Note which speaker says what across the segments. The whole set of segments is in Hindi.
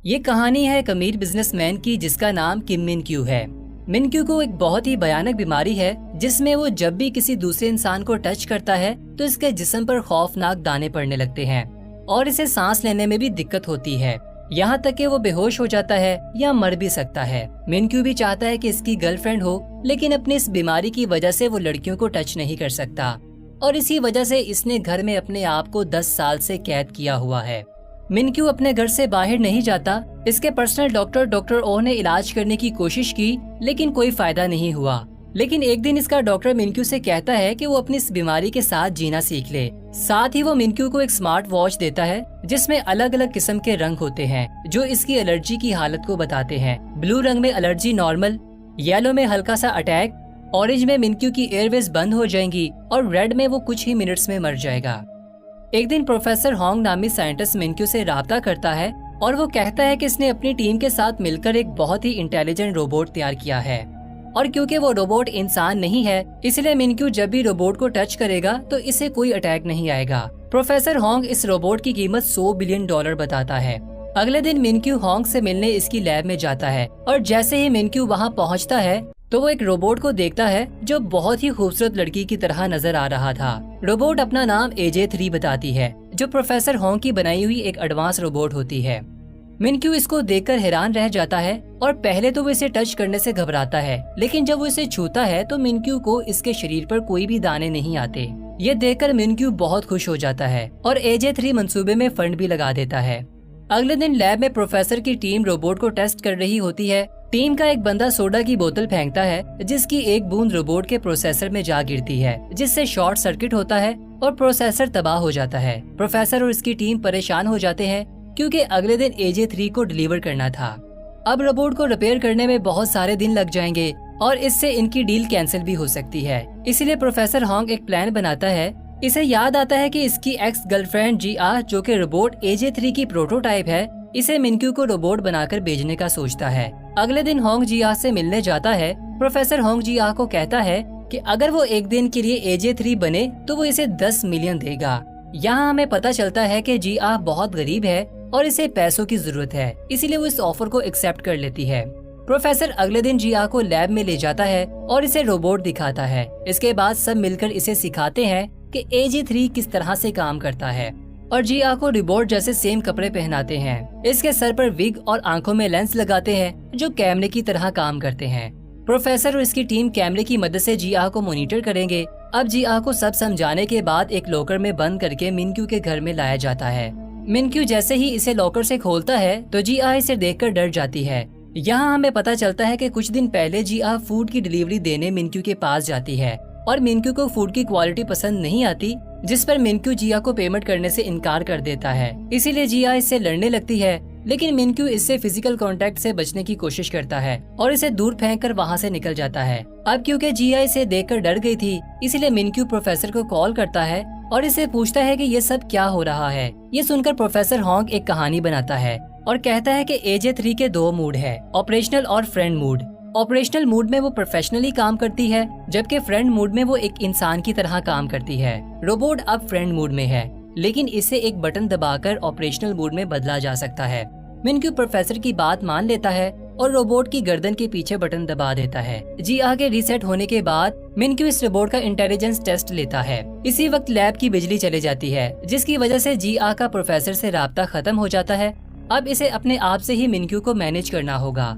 Speaker 1: ये कहानी है एक अमीर बिजनेसमैन की जिसका नाम किम मिन क्यू है। मिन क्यू को एक बहुत ही भयानक बीमारी है जिसमें वो जब भी किसी दूसरे इंसान को टच करता है तो इसके जिस्म पर खौफनाक दाने पड़ने लगते हैं और इसे सांस लेने में भी दिक्कत होती है। यहाँ तक कि वो बेहोश हो जाता है या मर भी सकता है। मिन क्यू भी चाहता है कि इसकी गर्लफ्रेंड हो, लेकिन अपनी इस बीमारी की वजह से वो लड़कियों को टच नहीं कर सकता और इसी वजह से इसने घर में अपने आप को 10 साल से कैद किया हुआ है। मिन क्यू अपने घर से बाहर नहीं जाता। इसके पर्सनल डॉक्टर ओ ने इलाज करने की कोशिश की लेकिन कोई फायदा नहीं हुआ। लेकिन एक दिन इसका डॉक्टर मिन क्यू से कहता है कि वो अपनी इस बीमारी के साथ जीना सीख ले। साथ ही वो मिन क्यू को एक स्मार्ट वॉच देता है जिसमें अलग अलग किस्म के रंग होते हैं जो इसकी एलर्जी की हालत को बताते हैं। ब्लू रंग में एलर्जी नॉर्मल, येलो में हल्का सा अटैक, ऑरेंज में मिन क्यू की एयरवेज बंद हो जाएंगी और रेड में वो कुछ ही मिनट्स में मर जाएगा। एक दिन प्रोफेसर होंग नामी साइंटिस्ट मिन क्यू से राब्ता करता है और वो कहता है कि इसने अपनी टीम के साथ मिलकर एक बहुत ही इंटेलिजेंट रोबोट तैयार किया है और क्योंकि वो रोबोट इंसान नहीं है इसलिए मिन क्यू जब भी रोबोट को टच करेगा तो इसे कोई अटैक नहीं आएगा। प्रोफेसर होंग इस रोबोट की कीमत $100 बिलियन बताता है। अगले दिन मिन क्यू होंग से मिलने इसकी लैब में जाता है और जैसे ही मिन क्यू वहाँ पहुँचता है तो वो एक रोबोट को देखता है जो बहुत ही खूबसूरत लड़की की तरह नजर आ रहा था। रोबोट अपना नाम AJ3 बताती है जो प्रोफेसर होंग की बनाई हुई एक एडवांस रोबोट होती है। मिन क्यू इसको देखकर हैरान रह जाता है और पहले तो वो इसे टच करने से घबराता है, लेकिन जब वो इसे छूता है तो मिन क्यू को इसके शरीर पर कोई भी दाने नहीं आते। ये देखकर मिन क्यू बहुत खुश हो जाता है और AJ3 मंसूबे में फंड भी लगा देता है। अगले दिन लैब में प्रोफेसर की टीम रोबोट को टेस्ट कर रही होती है। टीम का एक बंदा सोडा की बोतल फेंकता है जिसकी एक बूंद रोबोट के प्रोसेसर में जा गिरती है जिससे शॉर्ट सर्किट होता है और प्रोसेसर तबाह हो जाता है। प्रोफेसर और इसकी टीम परेशान हो जाते हैं क्योंकि अगले दिन AJ3 को डिलीवर करना था। अब रोबोट को रिपेयर करने में बहुत सारे दिन लग जाएंगे और इससे इनकी डील कैंसिल भी हो सकती है। इसीलिए प्रोफेसर होंग एक प्लान बनाता है। इसे याद आता है कि इसकी एक्स गर्लफ्रेंड GR जो कि रोबोट AJ3 की प्रोटोटाइप है, इसे मिन क्यू को रोबोट बनाकर भेजने का सोचता है। अगले दिन होंग GR से मिलने जाता है। प्रोफेसर होंग GR को कहता है कि अगर वो एक दिन के लिए AJ3 बने तो वो इसे 10 मिलियन देगा। यहाँ हमें पता चलता है कि GR बहुत गरीब है और इसे पैसों की जरूरत है, इसीलिए वो इस ऑफर को एक्सेप्ट कर लेती है। प्रोफेसर अगले दिन GR को लैब में ले जाता है और इसे रोबोट दिखाता है। इसके बाद सब मिलकर इसे सिखाते हैं कि AJ3 किस तरह से काम करता है और GR को रोबोट जैसे सेम कपड़े पहनाते हैं। इसके सर पर विग और आंखों में लेंस लगाते हैं जो कैमरे की तरह काम करते हैं। प्रोफेसर और इसकी टीम कैमरे की मदद से GR को मॉनिटर करेंगे। अब GR को सब समझाने के बाद एक लॉकर में बंद करके मिन क्यू के घर में लाया जाता है। मिन क्यू जैसे ही इसे लॉकर से खोलता है तो GR इसे देखकर डर जाती है। यहाँ हमें पता चलता है कि कुछ दिन पहले GR फूड की डिलीवरी देने मिन क्यू के पास जाती है और मिन क्यू को फूड की क्वालिटी पसंद नहीं आती, जिस पर मिन क्यू GR को पेमेंट करने से इनकार कर देता है। इसीलिए GR इससे लड़ने लगती है, लेकिन मिन क्यू इससे फिजिकल कांटेक्ट से बचने की कोशिश करता है और इसे दूर फेंककर वहाँ से निकल जाता है। अब क्योंकि GR इसे देखकर डर गई थी, इसीलिए मिन क्यू प्रोफेसर को कॉल करता है और इसे पूछता है कि ये सब क्या हो रहा है। ये सुनकर प्रोफेसर होंग एक कहानी बनाता है और कहता है कि AJ3 के 2 मूड है, ऑपरेशनल और फ्रेंड मूड। ऑपरेशनल मूड में वो प्रोफेशनली काम करती है, जबकि फ्रेंड मूड में वो एक इंसान की तरह काम करती है। रोबोट अब फ्रेंड मूड में है, लेकिन इसे एक बटन दबाकर ऑपरेशनल मूड में बदला जा सकता है। मिन क्यू प्रोफेसर की बात मान लेता है और रोबोट की गर्दन के पीछे बटन दबा देता है। GR के रीसेट होने के बाद मिन क्यू इस रोबोट का इंटेलिजेंस टेस्ट लेता है। इसी वक्त लैब की बिजली चली जाती है, जिसकी वजह से GR का प्रोफेसर से राब्ता खत्म हो जाता है। अब इसे अपने आप से ही मिन क्यू को मैनेज करना होगा।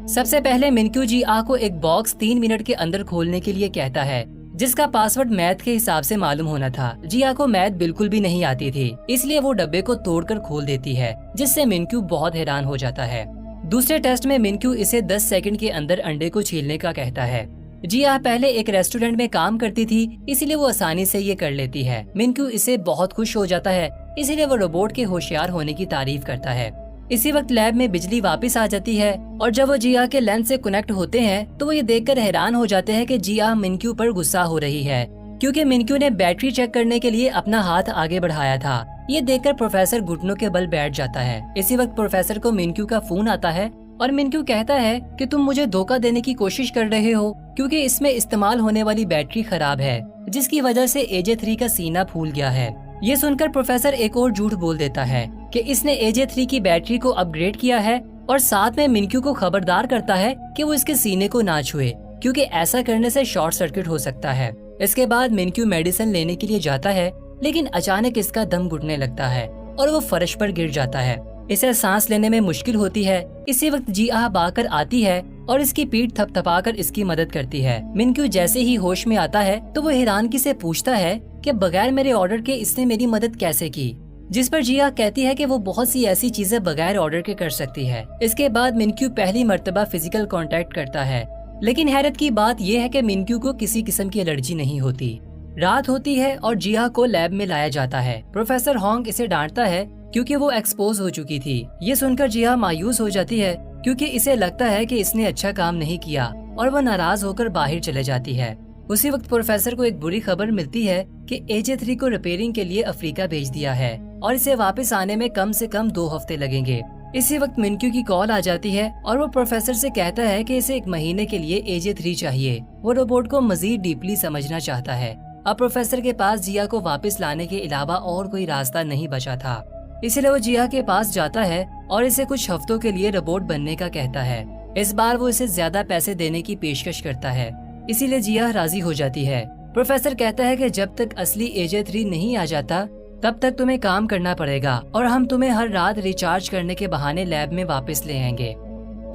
Speaker 1: सबसे पहले मिन क्यू GR को एक बॉक्स 3 मिनट के अंदर खोलने के लिए कहता है, जिसका पासवर्ड मैथ के हिसाब से मालूम होना था। GR को मैथ बिल्कुल भी नहीं आती थी, इसलिए वो डब्बे को तोड़कर खोल देती है, जिससे मिन क्यू बहुत हैरान हो जाता है। दूसरे टेस्ट में मिन क्यू इसे 10 सेकंड के अंदर अंडे को छीलने का कहता है। GR पहले एक रेस्टोरेंट में काम करती थी, इसलिए वो आसानी से ये कर लेती है। मिन क्यू इसे बहुत खुश हो जाता है, इसीलिए वो रोबोट के होशियार होने की तारीफ करता है। इसी वक्त लैब में बिजली वापस आ जाती है और जब वो GR के लेंस से कनेक्ट होते हैं तो वो ये देखकर हैरान हो जाते हैं कि GR मिन क्यू पर गुस्सा हो रही है, क्योंकि मिन क्यू ने बैटरी चेक करने के लिए अपना हाथ आगे बढ़ाया था। ये देखकर प्रोफेसर घुटनों के बल बैठ जाता है। इसी वक्त प्रोफेसर को मिन क्यू का फोन आता है और मिन क्यू कहता है कि तुम मुझे धोखा देने की कोशिश कर रहे हो, क्योंकि इसमें इस्तेमाल होने वाली बैटरी खराब है, जिसकी वजह से AJ3 का सीना फूल गया है। ये सुनकर प्रोफेसर एक और झूठ बोल देता है कि इसने AJ3 की बैटरी को अपग्रेड किया है और साथ में मिनक्यू को खबरदार करता है कि वो इसके सीने को ना छुए, क्योंकि ऐसा करने से शॉर्ट सर्किट हो सकता है। इसके बाद मिनक्यू मेडिसिन लेने के लिए जाता है, लेकिन अचानक इसका दम घुटने लगता है और वो फर्श पर गिर जाता है। इसे सांस लेने में मुश्किल होती है। इसी वक्त जिया बाकर आती है और इसकी पीठ थपथपाकर इसकी मदद करती है। मिनक्यू जैसे ही होश में आता है तो वो हैरानगी से पूछता है कि बगैर मेरे ऑर्डर के इसने मेरी मदद कैसे की, जिस पर जिया कहती है कि वो बहुत सी ऐसी चीजें बगैर ऑर्डर के कर सकती है। इसके बाद मिनक्यू पहली मर्तबा फिजिकल कांटेक्ट करता है, लेकिन हैरत की बात यह है कि मिनक्यू को किसी किस्म की एलर्जी नहीं होती। रात होती है और जिया को लैब में लाया जाता है। प्रोफेसर होंग इसे डांटता है क्योंकि वो एक्सपोज हो चुकी थी। ये सुनकर जिया मायूस हो जाती है क्योंकि इसे लगता है कि इसने अच्छा काम नहीं किया और वो नाराज होकर बाहर चले जाती है। उसी वक्त प्रोफेसर को एक बुरी खबर मिलती है कि AJ3 को रिपेयरिंग के लिए अफ्रीका भेज दिया है और इसे वापस आने में कम से कम 2 हफ्ते लगेंगे। इसी वक्त मिनक्यू की कॉल आ जाती है और वो प्रोफेसर से कहता है कि इसे 1 महीने के लिए AJ3 चाहिए। वो रोबोट को मजीद डीपली समझना चाहता है। अब प्रोफेसर के पास जिया को वापस लाने के अलावा और कोई रास्ता नहीं बचा था, इसलिए वो जिया के पास जाता है और इसे कुछ हफ्तों के लिए रोबोट बनने का कहता है। इस बार वो इसे ज्यादा पैसे देने की पेशकश करता है, इसीलिए जिया राजी हो जाती है। प्रोफेसर कहता है कि जब तक असली AJ3 नहीं आ जाता तब तक तुम्हें काम करना पड़ेगा और हम तुम्हें हर रात रिचार्ज करने के बहाने लैब में वापस ले आएंगे।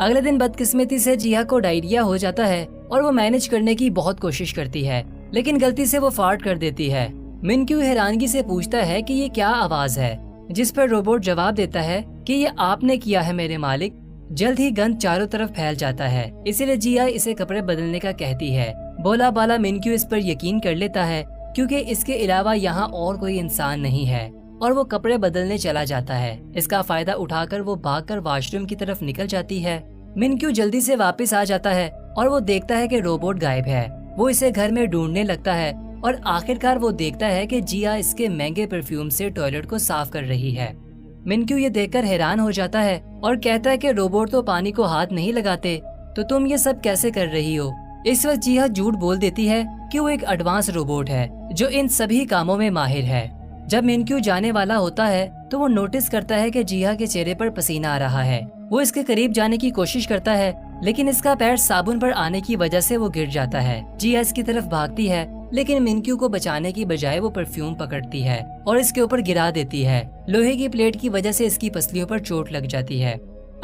Speaker 1: अगले दिन बदकिस्मती से जिया को डायरिया हो जाता है और वो मैनेज करने की बहुत कोशिश करती है, लेकिन गलती से वो फार्ट कर देती है। मिनक्यू हैरानगी से पूछता है कि ये क्या आवाज है, जिस पर रोबोट जवाब देता है कि ये आपने किया है मेरे मालिक। जल्द ही गंध चारों तरफ फैल जाता है, इसीलिए जिया इसे कपड़े बदलने का कहती है। बोला बाला मिनक्यू इस पर यकीन कर लेता है क्योंकि इसके अलावा यहाँ और कोई इंसान नहीं है और वो कपड़े बदलने चला जाता है। इसका फायदा उठाकर वो भागकर वॉशरूम की तरफ निकल जाती है। मिनक्यू जल्दी से वापस आ जाता है और वो देखता है कि रोबोट गायब है। वो इसे घर में ढूंढने लगता है और आखिरकार वो देखता है कि जिया इसके महंगे परफ्यूम से टॉयलेट को साफ कर रही है। मिनक्यू ये देखकर हैरान हो जाता है और कहता है कि रोबोट तो पानी को हाथ नहीं लगाते, तो तुम ये सब कैसे कर रही हो। इस वक्त जिया झूठ बोल देती है कि वो एक एडवांस रोबोट है जो इन सभी कामों में माहिर है। जब मिनक्यू जाने वाला होता है तो वो नोटिस करता है कि जिया के चेहरे पर पसीना आ रहा है। वो इसके करीब जाने की कोशिश करता है, लेकिन इसका पैर साबुन पर आने की वजह से वो गिर जाता है। जिया इसकी तरफ भागती है, लेकिन मिनक्यू को बचाने की बजाय वो परफ्यूम पकड़ती है और इसके ऊपर गिरा देती है। लोहे की प्लेट की वजह से इसकी पसलियों पर चोट लग जाती है।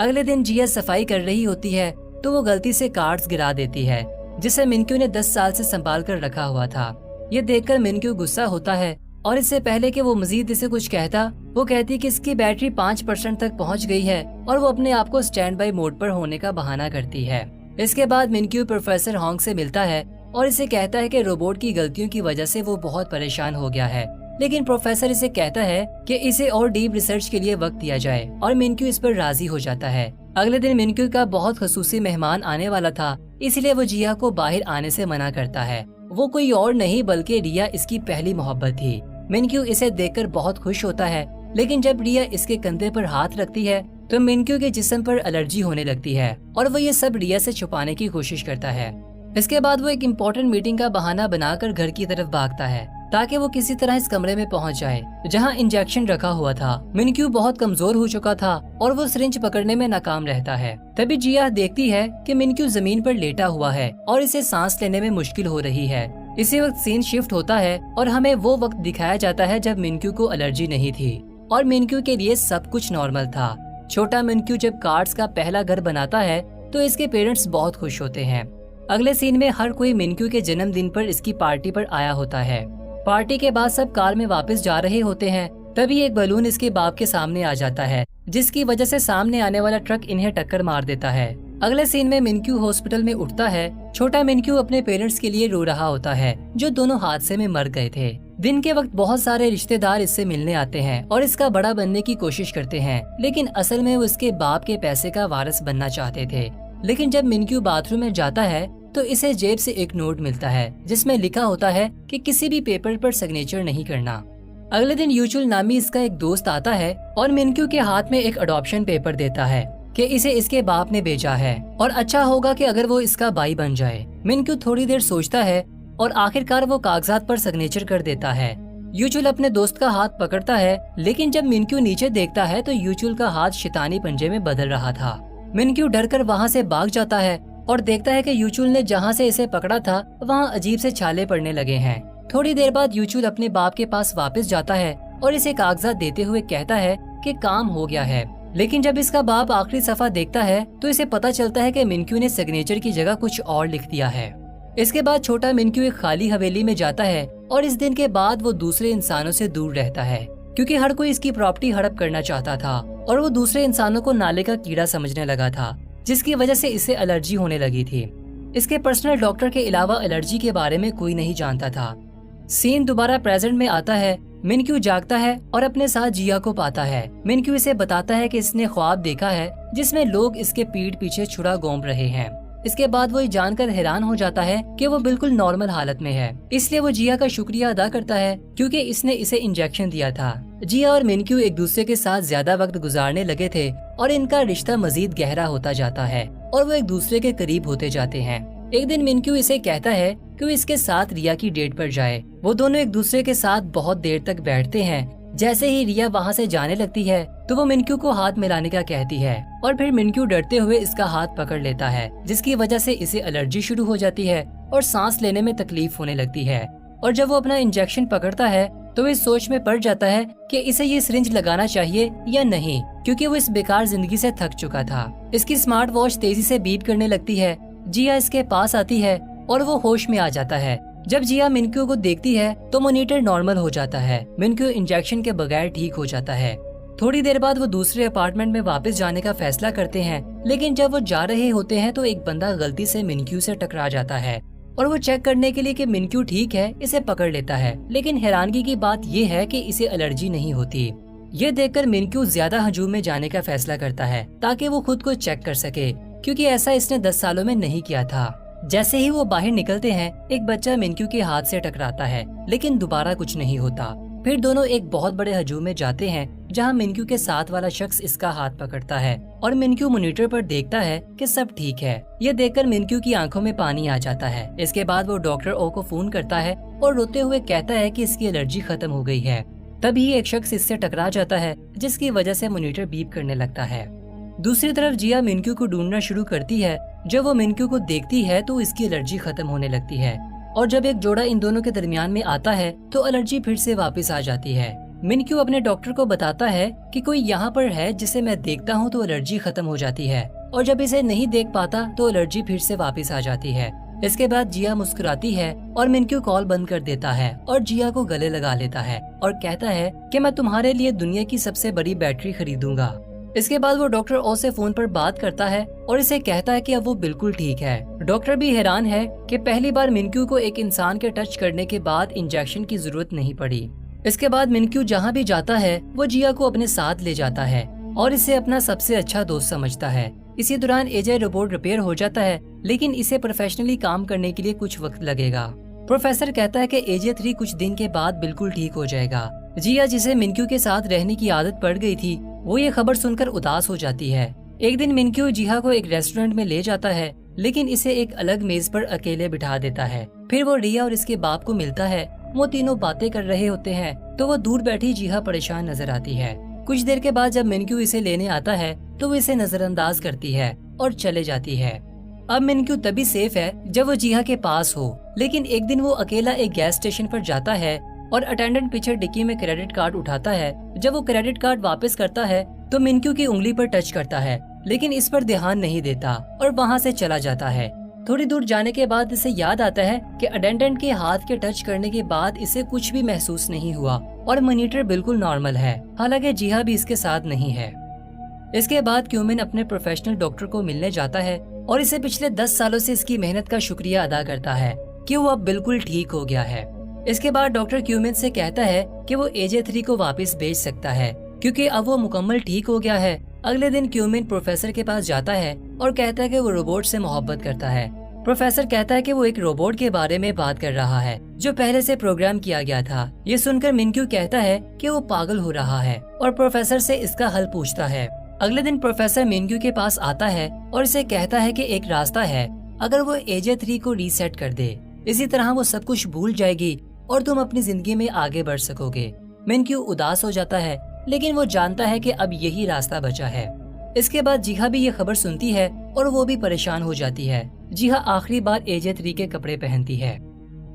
Speaker 1: अगले दिन जिया सफाई कर रही होती है तो वो गलती से कार्ड्स गिरा देती है, जिसे मिनक्यू ने 10 साल से संभाल कर रखा हुआ था। ये देखकर मिनक्यू गुस्सा होता है और इससे पहले कि वो मजीद इसे कुछ कहता, वो कहती कि इसकी बैटरी 5% तक पहुंच गई है और वो अपने आप को स्टैंड बाई मोड पर होने का बहाना करती है। इसके बाद मिनक्यू प्रोफेसर होंग से मिलता है और इसे कहता है कि रोबोट की गलतियों की वजह से वो बहुत परेशान हो गया है, लेकिन प्रोफेसर इसे कहता है कि इसे और डीप रिसर्च के लिए वक्त दिया जाए और मिनक्यू इस पर राजी हो जाता है। अगले दिन मिनक्यू का बहुत खसूसी मेहमान आने वाला था, इसलिए वो जिया को बाहर आने से मना करता है। वो कोई और नहीं बल्कि रिया इसकी पहली मोहब्बत थी। मिनक्यू इसे देखकर बहुत खुश होता है, लेकिन जब रिया इसके कंधे पर हाथ रखती है तो मिनक्यू के जिस्म पर एलर्जी होने लगती है और वो ये सब रिया से छुपाने की कोशिश करता है। इसके बाद वो एक इम्पोर्टेंट मीटिंग का बहाना बनाकर घर की तरफ भागता है ताकि वो किसी तरह इस कमरे में पहुंच जाए जहां इंजेक्शन रखा हुआ था। मिनक्यू बहुत कमजोर हो चुका था और वो सिरिंज पकड़ने में नाकाम रहता है। तभी जिया देखती है कि मिनक्यू जमीन पर लेटा हुआ है और इसे सांस लेने में मुश्किल हो रही है। इसी वक्त सीन शिफ्ट होता है और हमें वो वक्त दिखाया जाता है जब मिनक्यू को एलर्जी नहीं थी और मिनक्यू के लिए सब कुछ नॉर्मल था। छोटा मिनक्यू जब कार्ड्स का पहला घर बनाता है तो इसके पेरेंट्स बहुत खुश होते हैं। अगले सीन में हर कोई मिनक्यू के जन्मदिन पर इसकी पार्टी पर आया होता है। पार्टी के बाद सब कार में वापस जा रहे होते हैं, तभी एक बलून इसके बाप के सामने आ जाता है, जिसकी वजह से सामने आने वाला ट्रक इन्हें टक्कर मार देता है। अगले सीन में मिनक्यू हॉस्पिटल में उठता है। छोटा मिनक्यू अपने पेरेंट्स के लिए रो रहा होता है जो दोनों हादसे में मर गए थे। दिन के वक्त बहुत सारे रिश्तेदार इससे मिलने आते हैं और इसका बड़ा बनने की कोशिश करते हैं, लेकिन असल में वो इसके बाप के पैसे का वारिस बनना चाहते थे। लेकिन जब मिनक्यू बाथरूम में जाता है तो इसे जेब से एक नोट मिलता है जिसमें लिखा होता है कि किसी भी पेपर पर सिग्नेचर नहीं करना। अगले दिन यूचुल नामी इसका एक दोस्त आता है और मिनक्यू के हाथ में एक अडॉप्शन पेपर देता है कि इसे इसके बाप ने भेजा है और अच्छा होगा कि अगर वो इसका भाई बन जाए। मिनक्यू थोड़ी देर सोचता है और आखिरकार वो कागजात पर सिग्नेचर कर देता है। यूचुल अपने दोस्त का हाथ पकड़ता है, लेकिन जब मिनक्यू नीचे देखता है तो यूचुल का हाथ शैतानी पंजे में बदल रहा था। मिनक्यू डरकर वहाँ से भाग जाता है और देखता है कि यूचुल ने जहाँ से इसे पकड़ा था वहाँ अजीब से छाले पड़ने लगे हैं। थोड़ी देर बाद यूचुल अपने बाप के पास वापस जाता है और इसे कागजात देते हुए कहता है कि काम हो गया है। लेकिन जब इसका बाप आखिरी सफा देखता है तो इसे पता चलता है कि मिनक्यू ने सिग्नेचर की जगह कुछ और लिख दिया है। इसके बाद छोटा मिनक्यू एक खाली हवेली में जाता है और इस दिन के बाद वो दूसरे इंसानों से दूर रहता है, क्योंकि हर कोई इसकी प्रॉपर्टी हड़प करना चाहता था और वो दूसरे इंसानों को नाले का कीड़ा समझने लगा था, जिसकी वजह से इसे एलर्जी होने लगी थी। इसके पर्सनल डॉक्टर के अलावा एलर्जी के बारे में कोई नहीं जानता था। सीन दोबारा प्रेजेंट में आता है। मिनक्यू जागता है और अपने साथ जिया को पाता है। मिनक्यू इसे बताता है कि इसने ख्वाब देखा है जिसमें लोग इसके पीठ पीछे छुरा घोंप रहे हैं। इसके बाद वो ये जानकर हैरान हो जाता है कि वो बिल्कुल नॉर्मल हालत में है। इसलिए वो जिया का शुक्रिया अदा करता है क्योंकि इसने इसे इंजेक्शन दिया था। जिया और मिनक्यू एक दूसरे के साथ ज्यादा वक्त गुजारने लगे थे और इनका रिश्ता मजीद गहरा होता जाता है और वो एक दूसरे के करीब होते जाते हैं। एक दिन मिनक्यू इसे कहता है कि वो इसके साथ रिया की डेट पर जाए। वो दोनों एक दूसरे के साथ बहुत देर तक बैठते हैं। जैसे ही रिया वहाँ से जाने लगती है तो वो मिनक्यू को हाथ मिलाने का कहती है और फिर मिनक्यू डरते हुए इसका हाथ पकड़ लेता है, जिसकी वजह से इसे एलर्जी शुरू हो जाती है और सांस लेने में तकलीफ होने लगती है। और जब वो अपना इंजेक्शन पकड़ता है तो वो इस सोच में पड़ जाता है कि इसे ये सिरिंज लगाना चाहिए या नहीं, क्योंकि वो इस बेकार जिंदगी से थक चुका था। इसकी स्मार्ट वॉच तेजी से बीप करने लगती है। जिया इसके पास आती है और वो होश में आ जाता है। जब जिया मिनक्यू को देखती है तो मॉनिटर नॉर्मल हो जाता है। मिनक्यू इंजेक्शन के बगैर ठीक हो जाता है। थोड़ी देर बाद वो दूसरे अपार्टमेंट में वापस जाने का फैसला करते हैं, लेकिन जब वो जा रहे होते हैं तो एक बंदा गलती से मिनक्यू से टकरा जाता है और वो चेक करने के लिए कि मिनक्यू ठीक है इसे पकड़ लेता है। लेकिन हैरानगी की बात ये है कि इसे एलर्जी नहीं होती। ये देखकर मिनक्यू ज्यादा हजूम में जाने का फैसला करता है ताकि वो खुद को चेक कर सके, क्योंकि ऐसा इसने 10 सालों में नहीं किया था। जैसे ही वो बाहर निकलते हैं एक बच्चा मिनक्यू के हाथ से टकराता है, लेकिन दोबारा कुछ नहीं होता। फिर दोनों एक बहुत बड़े हजूम में जाते हैं जहां मिनक्यू के साथ वाला शख्स इसका हाथ पकड़ता है और मिनक्यू मॉनिटर पर देखता है कि सब ठीक है। ये देखकर मिनक्यू की आंखों में पानी आ जाता है। इसके बाद वो डॉक्टर ओ को फोन करता है और रोते हुए कहता है कि इसकी एलर्जी खत्म हो गई है। तभी एक शख्स इससे टकरा जाता है, जिसकी वजह से मॉनिटर बीप करने लगता है। दूसरी तरफ जिया मिनक्यू को ढूंढना शुरू करती है। जब वो मिनक्यू को देखती है तो इसकी एलर्जी खत्म होने लगती है और जब एक जोड़ा इन दोनों के दरमियान में आता है तो एलर्जी फिर से वापस आ जाती है। मिनक्यू अपने डॉक्टर को बताता है कि कोई यहाँ पर है जिसे मैं देखता हूँ तो एलर्जी खत्म हो जाती है, और जब इसे नहीं देख पाता तो एलर्जी फिर से वापस आ जाती है। इसके बाद जिया मुस्कुराती है और मिनक्यू कॉल बंद कर देता है और जिया को गले लगा लेता है और कहता है कि मैं तुम्हारे लिए दुनिया की सबसे बड़ी बैटरी खरीदूंगा। इसके बाद वो डॉक्टर ओ से फोन पर बात करता है और इसे कहता है कि अब वो बिल्कुल ठीक है। डॉक्टर भी हैरान है कि पहली बार मिनक्यू को एक इंसान के टच करने के बाद इंजेक्शन की जरूरत नहीं पड़ी। इसके बाद मिनक्यू जहाँ भी जाता है वो जिया को अपने साथ ले जाता है और इसे अपना सबसे अच्छा दोस्त समझता है। इसी दौरान एजे रोबोट रिपेयर हो जाता है, लेकिन इसे प्रोफेशनली काम करने के लिए कुछ वक्त लगेगा। प्रोफेसर कहता है कि एजे 3 कुछ दिन के बाद बिल्कुल ठीक हो जाएगा। जिया, जिसे मिनक्यू के साथ रहने की आदत पड़ गई थी, वो ये खबर सुनकर उदास हो जाती है। एक दिन मिनक्यू जिया को एक रेस्टोरेंट में ले जाता है, लेकिन इसे एक अलग मेज पर अकेले बिठा देता है। फिर वो रिया और इसके बाप को मिलता है। वो तीनों बातें कर रहे होते हैं तो वो दूर बैठी जिया परेशान नजर आती है। कुछ देर के बाद जब मिनक्यू इसे लेने आता है तो वो इसे नजरअंदाज करती है और चले जाती है। अब मिनक्यू तभी सेफ है जब वो जिया के पास हो, लेकिन एक दिन वो अकेला एक गैस स्टेशन पर जाता है और अटेंडेंट पीछे डिक्की में क्रेडिट कार्ड उठाता है। जब वो क्रेडिट कार्ड वापस करता है तो मिनक्यू की उंगली पर टच करता है, लेकिन इस पर ध्यान नहीं देता और वहाँ से चला जाता है। थोड़ी दूर जाने के बाद इसे याद आता है कि अटेंडेंट के हाथ के टच करने के बाद इसे कुछ भी महसूस नहीं हुआ और मॉनिटर बिल्कुल नॉर्मल है, हालांकि जिया भी इसके साथ नहीं है। इसके बाद क्यूमिन अपने प्रोफेशनल डॉक्टर को मिलने जाता है और इसे पिछले 10 सालों से इसकी मेहनत का शुक्रिया अदा करता है कि वो अब बिल्कुल ठीक हो गया है। इसके बाद डॉक्टर क्यूमिन से कहता है कि वो एजे 3 को वापस भेज सकता है क्योंकि अब वो मुकम्मल ठीक हो गया है। अगले दिन क्यूमिन प्रोफेसर के पास जाता है और कहता है कि वो रोबोट से मोहब्बत करता है। प्रोफेसर कहता है कि वो एक रोबोट के बारे में बात कर रहा है जो पहले से प्रोग्राम किया गया था। ये सुनकर मिनक्यू कहता है कि वो पागल हो रहा है और प्रोफेसर से इसका हल पूछता है। अगले दिन प्रोफेसर मिनक्यू के पास आता है और इसे कहता है कि एक रास्ता है, अगर वो एजे 3 को रीसेट कर दे, इसी तरह वो सब कुछ भूल जाएगी और तुम अपनी जिंदगी में आगे बढ़ सकोगे। मिनक्यू उदास हो जाता है, लेकिन वो जानता है कि अब यही रास्ता बचा है। इसके बाद जीहा भी ये खबर सुनती है और वो भी परेशान हो जाती है। जीहा आखिरी बार AJ3 के कपड़े पहनती है।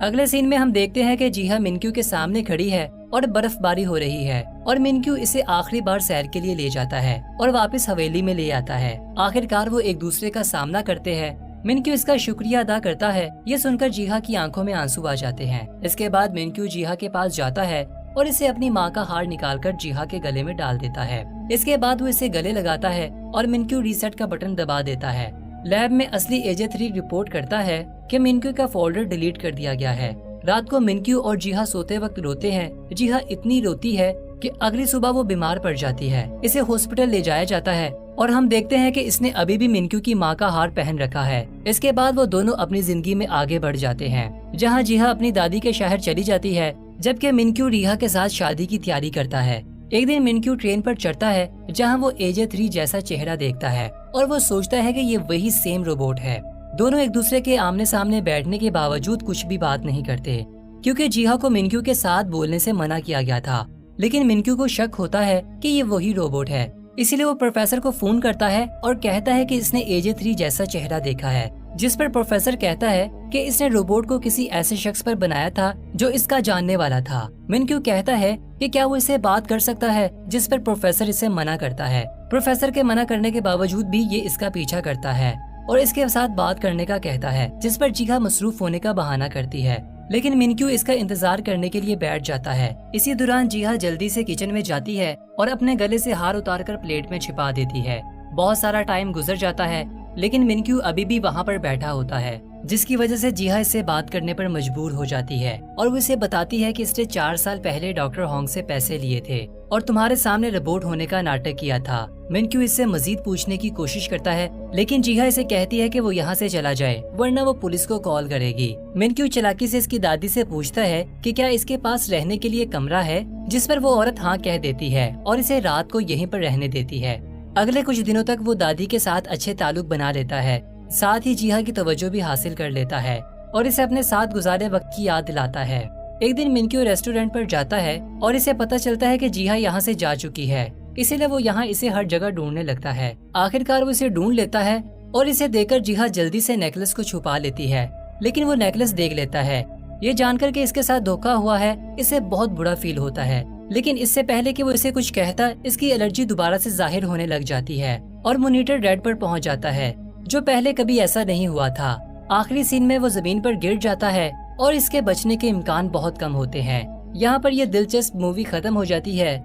Speaker 1: अगले सीन में हम देखते हैं कि जीहा मिनक्यू के सामने खड़ी है और बर्फबारी हो रही है और मिनक्यू इसे आखिरी बार सैर के लिए ले जाता है और वापस हवेली में ले आता है। आखिरकार वो एक दूसरे का सामना करते हैं। मिनक्यू इसका शुक्रिया अदा करता है। ये सुनकर जीहा की आंखों में आंसू आ जाते हैं। इसके बाद मिनक्यू जीहा के पास जाता है और इसे अपनी माँ का हार निकालकर जीहा के गले में डाल देता है। इसके बाद वो इसे गले लगाता है और मिनक्यू रीसेट का बटन दबा देता है। लैब में असली AJ3 रिपोर्ट करता है कि मिनक्यू का फोल्डर डिलीट कर दिया गया है। रात को मिनक्यू और जीहा सोते वक्त रोते हैं। जीहा इतनी रोती है कि अगली सुबह वो बीमार पड़ जाती है। इसे हॉस्पिटल ले जाया जाता है और हम देखते हैं कि इसने अभी भी मिनक्यू की माँ का हार पहन रखा है। इसके बाद वो दोनों अपनी जिंदगी में आगे बढ़ जाते हैं, जहाँ जीहा अपनी दादी के शहर चली जाती है, जबकि मिनक्यू रिहा के साथ शादी की तैयारी करता है। एक दिन मिनक्यू ट्रेन पर चढ़ता है, जहाँ वो AJ3 जैसा चेहरा देखता है और वो सोचता है कि ये वही सेम रोबोट है। दोनों एक दूसरे के आमने सामने बैठने के बावजूद कुछ भी बात नहीं करते, क्योंकि जीहा को मिनक्यू के साथ बोलने से मना किया गया था। लेकिन मिनक्यू को शक होता है कि ये वही रोबोट है, इसीलिए वो प्रोफेसर को फोन करता है और कहता है कि इसने AJ3 जैसा चेहरा देखा है। जिस पर प्रोफेसर कहता है कि इसने रोबोट को किसी ऐसे शख्स पर बनाया था जो इसका जानने वाला था। मिनक्यू कहता है कि क्या वो इससे बात कर सकता है, जिस पर प्रोफेसर इसे मना करता है। प्रोफेसर के मना करने के बावजूद भी ये इसका पीछा करता है और इसके साथ बात करने का कहता है, जिस पर जीहा मसरूफ होने का बहाना करती है। लेकिन मिनक्यू इसका इंतजार करने के लिए बैठ जाता है। इसी दौरान जीहा जल्दी से किचन में जाती है और अपने गले से हार उतारकर प्लेट में छिपा देती है। बहुत सारा टाइम गुजर जाता है, लेकिन मिनक्यू अभी भी वहाँ पर बैठा होता है, जिसकी वजह से जीहा इससे बात करने पर मजबूर हो जाती है और वो इसे बताती है कि इसने 4 साल पहले डॉक्टर होंग से पैसे लिए थे और तुम्हारे सामने रोबोट होने का नाटक किया था। मिनक्यू इससे मजीद पूछने की कोशिश करता है, लेकिन जीहा इसे कहती है कि वो यहाँ से चला जाए, वरना वो पुलिस को कॉल करेगी। मिनक्यू चालाकी से इसकी दादी से पूछता है कि क्या इसके पास रहने के लिए कमरा है, जिस पर वो औरत हाँ कह देती है और इसे रात को यहीं पर रहने देती है। अगले कुछ दिनों तक वो दादी के साथ अच्छे ताल्लुक बना लेता है, साथ ही जीहा की तवज्जो भी हासिल कर लेता है और इसे अपने साथ गुजारे वक्त की याद दिलाता है। एक दिन मिनक्यू रेस्टोरेंट पर जाता है और इसे पता चलता है कि जीहा यहाँ से जा चुकी है, इसीलिए वो यहाँ इसे हर जगह ढूंढने लगता है। आखिरकार वो इसे ढूंढ लेता है और इसे देखकर जीहा जल्दी से नेकलेस को छुपा लेती है, लेकिन वो नेकलेस देख लेता है। ये जानकर के इसके साथ धोखा हुआ है, इसे बहुत बुरा फील होता है, लेकिन इससे पहले कि वो इसे कुछ कहता, इसकी एलर्जी दोबारा से जाहिर होने लग जाती है और मॉनिटर डेड पर पहुंच जाता है, जो पहले कभी ऐसा नहीं हुआ था। आखिरी सीन में वो जमीन पर गिर जाता है और इसके बचने के इम्कान बहुत कम होते हैं। यहाँ पर यह दिलचस्प मूवी खत्म हो जाती है।